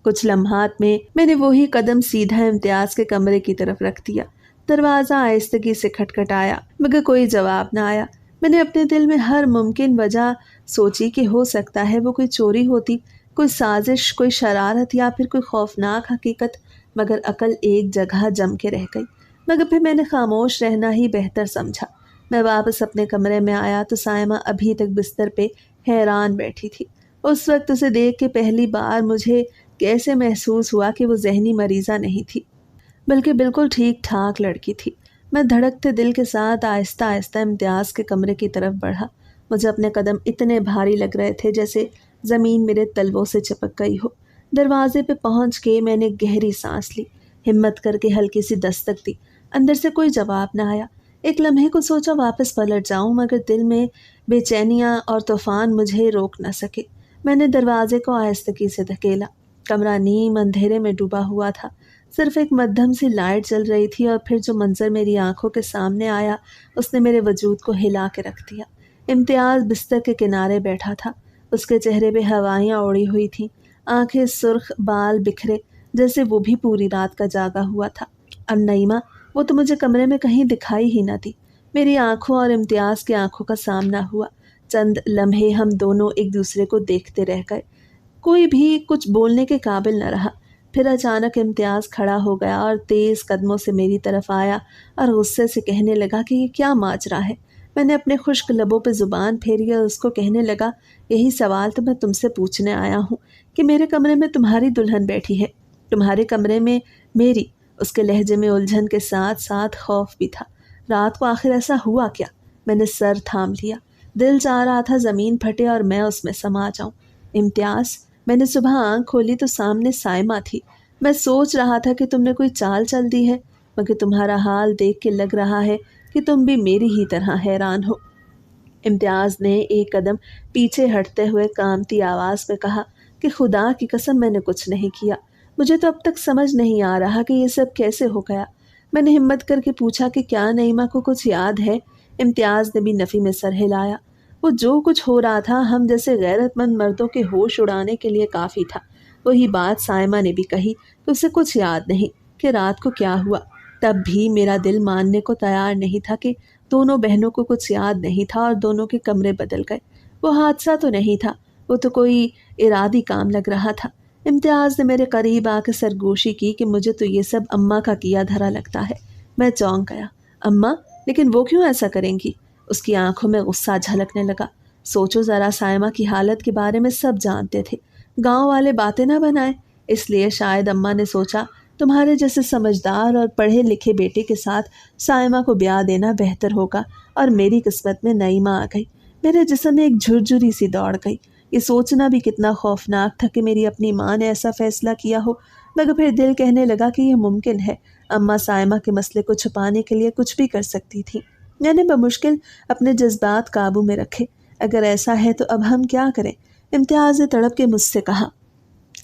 Speaker 1: کچھ لمحات میں میں نے وہی قدم سیدھا امتیاز کے کمرے کی طرف رکھ دیا۔ دروازہ آہستگی سے کھٹکھٹایا، مگر کوئی جواب نہ آیا۔ میں نے اپنے دل میں ہر ممکن وجہ سوچی کہ ہو سکتا ہے وہ کوئی چوری ہوتی، کوئی سازش، کوئی شرارت، یا پھر کوئی خوفناک حقیقت، مگر عقل ایک جگہ جم کے رہ گئی۔ مگر پھر میں نے خاموش رہنا ہی بہتر سمجھا۔ میں واپس اپنے کمرے میں آیا تو سائمہ ابھی تک بستر پہ حیران بیٹھی تھی۔ اس وقت اسے دیکھ کے پہلی بار مجھے کیسے محسوس ہوا کہ وہ ذہنی مریضہ نہیں تھی، بلکہ بالکل ٹھیک ٹھاک لڑکی تھی۔ میں دھڑکتے دل کے ساتھ آہستہ آہستہ امتیاز کے کمرے کی طرف بڑھا۔ مجھے اپنے قدم اتنے بھاری لگ رہے تھے جیسے زمین میرے تلووں سے چپک گئی ہو۔ دروازے پہ پہنچ کے میں نے گہری سانس لی، ہمت کر کے ہلکی سی دستک دی۔ اندر سے کوئی جواب نہ آیا۔ ایک لمحے کو سوچا واپس پلٹ جاؤں، مگر دل میں بے چینیاں اور طوفان مجھے روک نہ سکے۔ میں نے دروازے کو آہستگی سے دھکیلا۔ کمرہ نیم اندھیرے میں ڈوبا ہوا تھا، صرف ایک مدھم سی لائٹ جل رہی تھی، اور پھر جو منظر میری آنکھوں کے سامنے آیا اس نے میرے وجود کو ہلا کے رکھ دیا۔ امتیاز بستر کے کنارے بیٹھا تھا، اس کے چہرے پہ ہوائیاں اڑی ہوئی تھیں، آنکھیں سرخ، بال بکھرے جیسے وہ بھی پوری رات کا جاگا ہوا تھا۔ اب نعیمہ، وہ تو مجھے کمرے میں کہیں دکھائی ہی نہ دی۔ میری آنکھوں اور امتیاز کی آنکھوں کا سامنا ہوا۔ چند لمحے ہم دونوں ایک دوسرے کو دیکھتے رہ گئے، کوئی بھی کچھ بولنے کے قابل نہ رہا۔ پھر اچانک امتیاز کھڑا ہو گیا اور تیز قدموں سے میری طرف آیا اور غصے سے کہنے لگا کہ یہ کیا ماجرا ہے۔ میں نے اپنے خشک لبوں پہ زبان پھیری اور اس کو کہنے لگا، یہی سوال تو میں تم سے پوچھنے آیا ہوں کہ میرے کمرے میں تمہاری دلہن بیٹھی ہے، تمہارے کمرے میں میری۔ اس کے لہجے میں الجھن کے ساتھ ساتھ خوف بھی تھا۔ رات کو آخر ایسا ہوا کیا؟ میں نے سر تھام لیا، دل چاہ رہا تھا زمین پھٹے اور میں اس میں سما جاؤں۔ امتیاز، میں نے صبح آنکھ کھولی تو سامنے سائمہ تھی۔ میں سوچ رہا تھا کہ تم نے کوئی چال چل دی ہے، مگر تمہارا حال دیکھ کے لگ رہا ہے کہ تم بھی میری ہی طرح حیران ہو۔ امتیاز نے ایک قدم پیچھے ہٹتے ہوئے کانپتی آواز میں کہا کہ خدا کی قسم میں نے کچھ نہیں کیا، مجھے تو اب تک سمجھ نہیں آ رہا کہ یہ سب کیسے ہو گیا۔ میں نے ہمت کر کے پوچھا کہ کیا نعیمہ کو کچھ یاد ہے؟ امتیاز نے بھی نفی میں سر ہلایا۔ وہ جو کچھ ہو رہا تھا ہم جیسے غیرت مند مردوں کے ہوش اڑانے کے لیے کافی تھا۔ وہی بات سائمہ نے بھی کہی کہ اسے کچھ یاد نہیں کہ رات کو کیا ہوا۔ تب بھی میرا دل ماننے کو تیار نہیں تھا کہ دونوں بہنوں کو کچھ یاد نہیں تھا اور دونوں کے کمرے بدل گئے۔ وہ حادثہ تو نہیں تھا، وہ تو کوئی ارادی کام لگ رہا تھا۔ امتیاز نے میرے قریب آ کے سرگوشی کی کہ مجھے تو یہ سب اماں کا کیا دھرا لگتا ہے۔ میں چونک گیا۔ اماں؟ لیکن وہ کیوں ایسا کریں گی؟ اس کی آنکھوں میں غصہ جھلکنے لگا۔ سوچو ذرا، سائمہ کی حالت کے بارے میں سب جانتے تھے، گاؤں والے باتیں نہ بنائیں، اس لیے شاید اماں نے سوچا تمہارے جیسے سمجھدار اور پڑھے لکھے بیٹے کے ساتھ سائمہ کو بیاہ دینا بہتر ہوگا، اور میری قسمت میں نعیمہ آ گئی۔ میرے جسم میں ایک جھرجھری سی دوڑ گئی۔ یہ سوچنا بھی کتنا خوفناک تھا کہ میری اپنی ماں نے ایسا فیصلہ کیا ہو، مگر پھر دل کہنے لگا کہ یہ ممکن ہے۔ اماں سائمہ کے مسئلے کو چھپانے کے لیے کچھ بھی کر سکتی تھی۔ میں نے بمشکل اپنے جذبات قابو میں رکھے۔ اگر ایسا ہے تو اب ہم کیا کریں؟ امتیاز نے تڑپ کے مجھ سے کہا،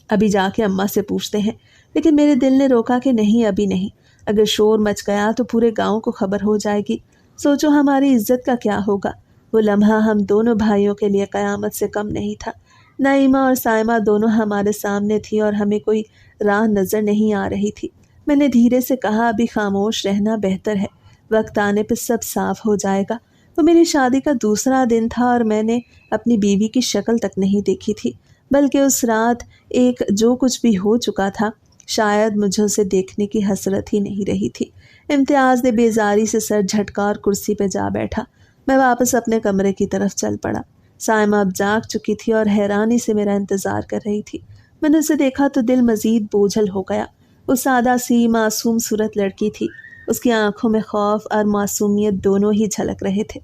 Speaker 1: ابھی جا کے اماں سے پوچھتے ہیں۔ لیکن میرے دل نے روکا کہ نہیں، ابھی نہیں، اگر شور مچ گیا تو پورے گاؤں کو خبر ہو جائے گی، سوچو ہماری عزت کا کیا ہوگا۔ وہ لمحہ ہم دونوں بھائیوں کے لیے قیامت سے کم نہیں تھا۔ نعیمہ اور سائمہ دونوں ہمارے سامنے تھی اور ہمیں کوئی راہ نظر نہیں آ رہی تھی۔ میں نے دھیرے سے کہا، ابھی خاموش رہنا بہتر ہے، وقت آنے پہ سب صاف ہو جائے گا۔ وہ میری شادی کا دوسرا دن تھا اور میں نے اپنی بیوی کی شکل تک نہیں دیکھی تھی، بلکہ اس رات ایک جو کچھ بھی ہو چکا تھا شاید مجھے اسے دیکھنے کی حسرت ہی نہیں رہی تھی۔ امتیاز نے بیزاری سے سر جھٹکا اور کرسی پہ جا بیٹھا۔ میں واپس اپنے کمرے کی طرف چل پڑا۔ سائمہ اب جاگ چکی تھی اور حیرانی سے میرا انتظار کر رہی تھی۔ میں نے اسے دیکھا تو دل مزید بوجھل ہو گیا۔ وہ سادہ سی معصوم صورت لڑکی تھی، اس کی آنکھوں میں خوف اور معصومیت دونوں ہی جھلک رہے تھے۔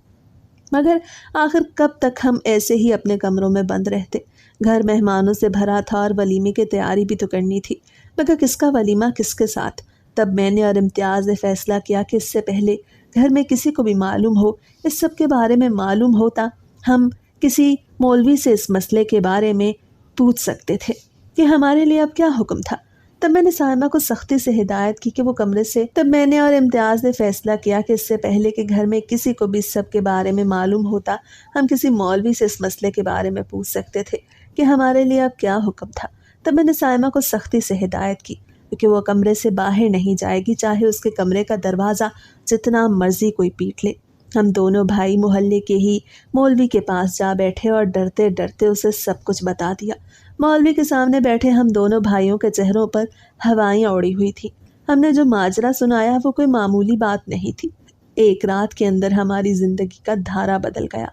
Speaker 1: مگر آخر کب تک ہم ایسے ہی اپنے کمروں میں بند رہتے؟ گھر مہمانوں سے بھرا تھا اور ولیمے کی تیاری بھی تو کرنی تھی، مگر کس کا ولیمہ، کس کے ساتھ؟ تب میں نے اور امتیاز نے فیصلہ کیا کہ اس سے پہلے گھر میں کسی کو بھی معلوم ہو، اس سب کے بارے میں معلوم ہوتا، ہم کسی مولوی سے اس مسئلے کے بارے میں پوچھ سکتے تھے کہ ہمارے لیے اب کیا حکم تھا۔ تب میں نے سائمہ کو سختی سے ہدایت کی کہ وہ کمرے سے تب میں نے اور امتیاز نے فیصلہ کیا کہ اس سے پہلے کہ گھر میں کسی کو بھی اس سب کے بارے میں معلوم ہوتا، ہم کسی مولوی سے اس مسئلے کے بارے میں پوچھ سکتے تھے کہ ہمارے لیے اب کیا حکم تھا۔ تب میں نے سائمہ کو سختی سے ہدایت کی کہ وہ کمرے سے باہر نہیں جائے گی، چاہے اس کے کمرے کا دروازہ جتنا مرضی کوئی پیٹ لے۔ ہم دونوں بھائی محلے کے ہی مولوی کے پاس جا بیٹھے اور ڈرتے ڈرتے اسے سب کچھ بتا دیا۔ مولوی کے سامنے بیٹھے ہم دونوں بھائیوں کے چہروں پر ہوائیاں اڑی ہوئی تھیں۔ ہم نے جو ماجرا سنایا وہ کوئی معمولی بات نہیں تھی۔ ایک رات کے اندر ہماری زندگی کا دھارا بدل گیا۔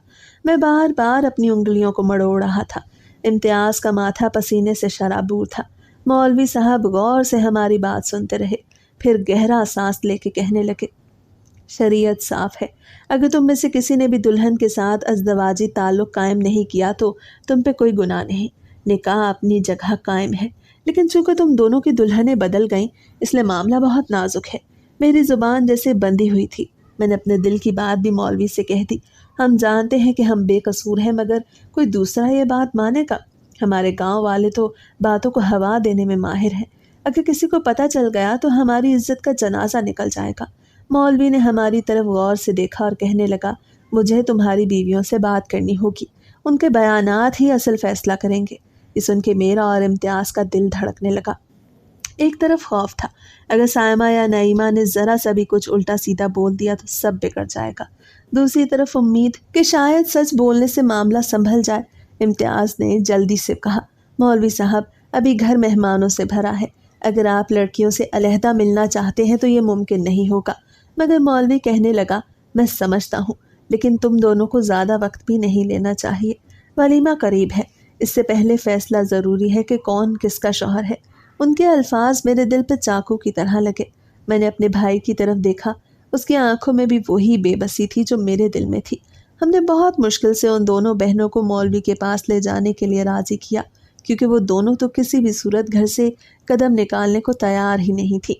Speaker 1: میں بار بار اپنی انگلیوں کو مڑوڑ رہا تھا۔ امتیاز کا ماتھا پسینے سے شرابور تھا۔ مولوی صاحب غور سے ہماری بات سنتے رہے، پھر گہرا سانس لے کے کہنے لگے، شریعت صاف ہے، اگر تم میں سے کسی نے بھی دلہن کے ساتھ ازدواجی تعلق قائم نہیں کیا تو تم پہ کوئی گناہ نہیں، نکاح اپنی جگہ قائم ہے، لیکن چونکہ تم دونوں کی دلہنیں بدل گئیں اس لیے معاملہ بہت نازک ہے۔ میری زبان جیسے بندھی ہوئی تھی۔ میں نے اپنے دل کی بات بھی مولوی سے کہہ دی۔ ہم جانتے ہیں کہ ہم بے قصور ہیں، مگر کوئی دوسرا یہ بات مانے گا؟ ہمارے گاؤں والے تو باتوں کو ہوا دینے میں ماہر ہیں، اگر کسی کو پتہ چل گیا تو ہماری عزت کا جنازہ نکل جائے گا۔ مولوی نے ہماری طرف غور سے دیکھا اور کہنے لگا، مجھے تمہاری بیویوں سے بات کرنی ہوگی، ان کے بیانات ہی اصل فیصلہ کریں گے۔ یہ سن کے میرا اور امتیاز کا دل دھڑکنے لگا۔ ایک طرف خوف تھا، اگر سائمہ یا نعیمہ نے ذرا سا بھی کچھ الٹا سیدھا بول دیا تو سب بگڑ جائے گا، دوسری طرف امید کہ شاید سچ بولنے سے معاملہ سنبھل جائے۔ امتیاز نے جلدی سے کہا، مولوی صاحب ابھی گھر مہمانوں سے بھرا ہے، اگر آپ لڑکیوں سے علیحدہ ملنا چاہتے ہیں تو یہ ممکن نہیں ہوگا۔ مگر مولوی کہنے لگا، میں سمجھتا ہوں، لیکن تم دونوں کو زیادہ وقت بھی نہیں لینا چاہیے، ولیمہ قریب ہے، اس سے پہلے فیصلہ ضروری ہے کہ کون کس کا شوہر ہے۔ ان کے الفاظ میرے دل پہ چاقو کی طرح لگے۔ میں نے اپنے بھائی کی طرف دیکھا، اس کی آنکھوں میں بھی وہی بے بسی تھی جو میرے دل میں تھی۔ ہم نے بہت مشکل سے ان دونوں بہنوں کو مولوی کے پاس لے جانے کے لیے راضی کیا، کیونکہ وہ دونوں تو کسی بھی صورت گھر سے قدم نکالنے کو تیار ہی نہیں تھی۔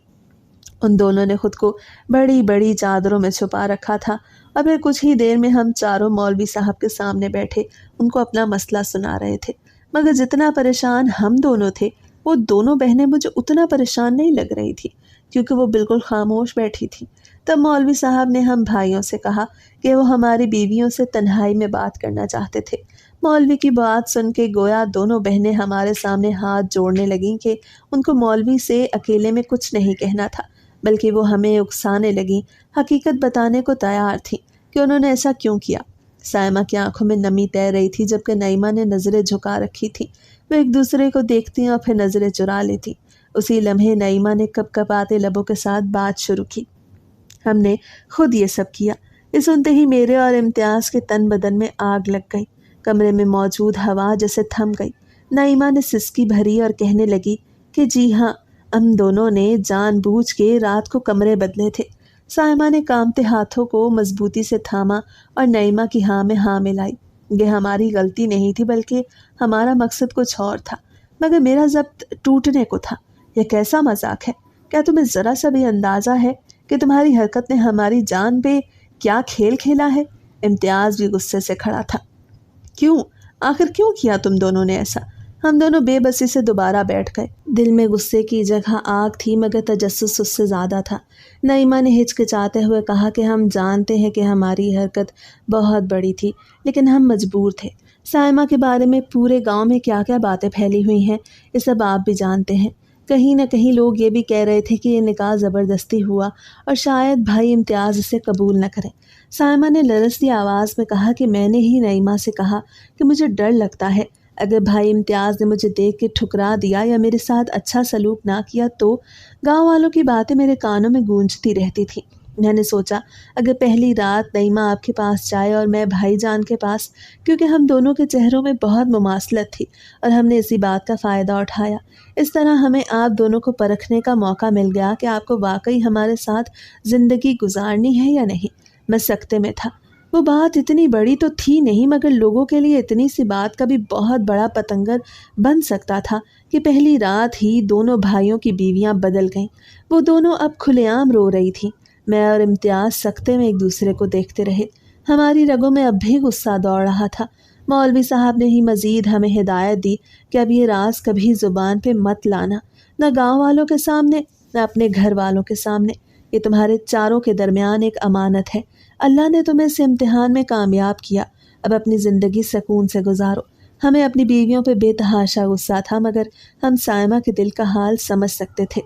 Speaker 1: ان دونوں نے خود کو بڑی بڑی چادروں میں چھپا رکھا تھا، اور پھر کچھ ہی دیر میں ہم چاروں مولوی صاحب کے سامنے بیٹھے ان کو اپنا مسئلہ سنا رہے تھے۔ مگر جتنا پریشان ہم دونوں تھے، وہ دونوں بہنیں مجھے اتنا پریشان نہیں لگ رہی تھی، کیونکہ وہ بالکل خاموش بیٹھی تھی۔ تب مولوی صاحب نے ہم بھائیوں سے کہا کہ وہ ہماری بیویوں سے تنہائی میں بات کرنا چاہتے تھے۔ مولوی کی بات سن کے گویا دونوں بہنیں ہمارے سامنے ہاتھ جوڑنے لگیں کہ ان کو مولوی سے اکیلے میں کچھ نہیں کہنا تھا، بلکہ وہ ہمیں اکسانے لگیں، حقیقت بتانے کو تیار تھیں کہ انہوں نے ایسا کیوں کیا۔ سائمہ کی آنکھوں میں نمی تیر رہی تھی، جبکہ نعیمہ نے نظریں جھکا رکھی تھی۔ وہ ایک دوسرے کو دیکھتی اور پھر نظریں چرا لیتی۔ اسی لمحے نعیمہ نے کپ کپاتے لبوں کے ساتھ بات شروع کی، ہم نے خود یہ سب کیا۔ یہ سنتے ہی میرے اور امتیاز کے تن بدن میں آگ لگ گئی، کمرے میں موجود ہوا جیسے تھم گئی۔ نعیمہ نے سسکی بھری اور کہنے لگی کہ جی ہاں، ہم دونوں نے جان بوجھ کے رات کو کمرے بدلے تھے۔ سائمہ نے کانپتے ہاتھوں کو مضبوطی سے تھاما اور نعیمہ کی ہاں میں ہاں ملائی۔ یہ ہماری غلطی نہیں تھی، بلکہ ہمارا مقصد کچھ اور تھا، مگر میرا ضبط ٹوٹنے کو تھا۔ یہ کیسا مذاق ہے؟ کیا تمہیں ذرا سا بھی اندازہ ہے کہ تمہاری حرکت نے ہماری جان پہ کیا کھیل کھیلا ہے؟ امتیاز بھی غصے سے کھڑا تھا۔ کیوں؟ آخر کیوں کیا تم دونوں نے ایسا؟ ہم دونوں بے بسی سے دوبارہ بیٹھ گئے۔ دل میں غصے کی جگہ آگ تھی، مگر تجسس اس سے زیادہ تھا۔ نعیمہ نے ہچکچاتے ہوئے کہا کہ ہم جانتے ہیں کہ ہماری حرکت بہت بڑی تھی، لیکن ہم مجبور تھے۔ سائمہ کے بارے میں پورے گاؤں میں کیا کیا باتیں پھیلی ہوئی ہیں، یہ سب آپ بھی جانتے ہیں۔ کہیں نہ کہیں لوگ یہ بھی کہہ رہے تھے کہ یہ نکاح زبردستی ہوا اور شاید بھائی امتیاز اسے قبول نہ کریں۔ سائمہ نے لرزتی آواز میں کہا کہ میں نے ہی نعیمہ سے کہا کہ مجھے ڈر لگتا ہے، اگر بھائی امتیاز نے مجھے دیکھ کے ٹھکرا دیا یا میرے ساتھ اچھا سلوک نہ کیا تو گاؤں والوں کی باتیں میرے کانوں میں گونجتی رہتی تھیں۔ میں نے سوچا اگر پہلی رات نعیمہ آپ کے پاس جائے اور میں بھائی جان کے پاس، کیونکہ ہم دونوں کے چہروں میں بہت مماثلت تھی اور ہم نے اسی بات کا فائدہ اٹھایا۔ اس طرح ہمیں آپ دونوں کو پرکھنے کا موقع مل گیا کہ آپ کو واقعی ہمارے ساتھ زندگی گزارنی ہے یا نہیں۔ میں سکتے میں تھا۔ وہ بات اتنی بڑی تو تھی نہیں، مگر لوگوں کے لیے اتنی سی بات کا بھی بہت بڑا پتنگر بن سکتا تھا کہ پہلی رات ہی دونوں بھائیوں کی بیویاں بدل گئیں۔ وہ دونوں اب کھلے عام رو رہی تھیں۔ میں اور امتیاز سکتے میں ایک دوسرے کو دیکھتے رہے۔ ہماری رگوں میں اب بھی غصہ دوڑ رہا تھا۔ مولوی صاحب نے ہی مزید ہمیں ہدایت دی کہ اب یہ راز کبھی زبان پہ مت لانا، نہ گاؤں والوں کے سامنے نہ اپنے گھر والوں کے سامنے۔ یہ تمہارے چاروں کے درمیان ایک امانت ہے۔ اللہ نے تمہیں اس امتحان میں کامیاب کیا، اب اپنی زندگی سکون سے گزارو۔ ہمیں اپنی بیویوں پہ بے تحاشا غصہ تھا، مگر ہم سائمہ کے دل کا حال سمجھ سکتے تھے،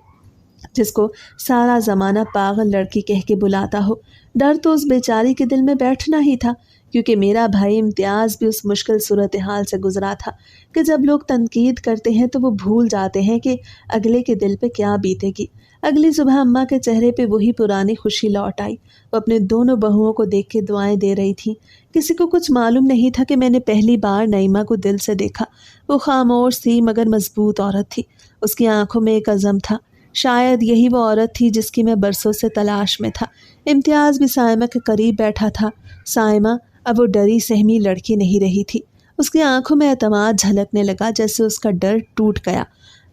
Speaker 1: جس کو سارا زمانہ پاگل لڑکی کہہ کے بلاتا ہو۔ ڈر تو اس بیچاری کے دل میں بیٹھنا ہی تھا، کیونکہ میرا بھائی امتیاز بھی اس مشکل صورتحال سے گزرا تھا کہ جب لوگ تنقید کرتے ہیں تو وہ بھول جاتے ہیں کہ اگلے کے دل پہ کیا بیتے گی۔ اگلی صبح اماں کے چہرے پہ وہی پرانی خوشی لوٹ آئی۔ وہ اپنے دونوں بہوؤں کو دیکھ کے دعائیں دے رہی تھیں۔ کسی کو کچھ معلوم نہیں تھا کہ میں نے پہلی بار نعیمہ کو دل سے دیکھا۔ وہ خاموش تھی مگر مضبوط عورت تھی۔ اس کی آنکھوں میں ایک عزم تھا۔ شاید یہی وہ عورت تھی جس کی میں برسوں سے تلاش میں تھا۔ امتیاز بھی سائمہ کے قریب بیٹھا تھا۔ سائمہ اب وہ ڈری سہمی لڑکی نہیں رہی تھی۔ اس کی آنکھوں میں اعتماد جھلکنے لگا، جیسے اس کا ڈر ٹوٹ گیا۔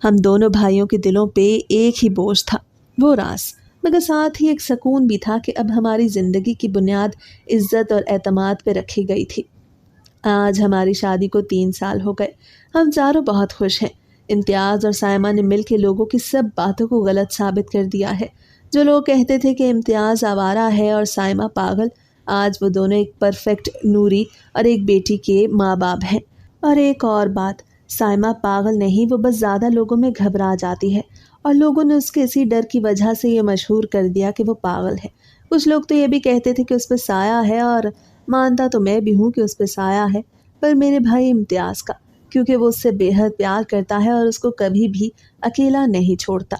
Speaker 1: ہم دونوں بھائیوں کے دلوں پہ ایک ہی بوجھ تھا، وہ راز، مگر ساتھ ہی ایک سکون بھی تھا کہ اب ہماری زندگی کی بنیاد عزت اور اعتماد پہ رکھی گئی تھی۔ آج ہماری شادی کو 3 سال ہو گئے۔ ہم چاروں بہت خوش ہیں۔ امتیاز اور سائمہ نے مل کے لوگوں کی سب باتوں کو غلط ثابت کر دیا ہے۔ جو لوگ کہتے تھے کہ امتیاز آوارہ ہے اور سائمہ پاگل، آج وہ دونوں ایک پرفیکٹ نوری اور ایک بیٹی کے ماں باپ ہیں۔ اور ایک اور بات، سائمہ پاگل نہیں، وہ بس زیادہ لوگوں میں گھبرا جاتی ہے اور لوگوں نے اس کے اسی ڈر کی وجہ سے یہ مشہور کر دیا کہ وہ پاگل ہے۔ کچھ لوگ تو یہ بھی کہتے تھے کہ اس پہ سایہ ہے، اور مانتا تو میں بھی ہوں کہ اس پہ سایہ ہے، پر میرے بھائی امتیاز کا، کیونکہ وہ اس سے بے حد پیار کرتا ہے اور اس کو کبھی بھی اکیلا نہیں چھوڑتا۔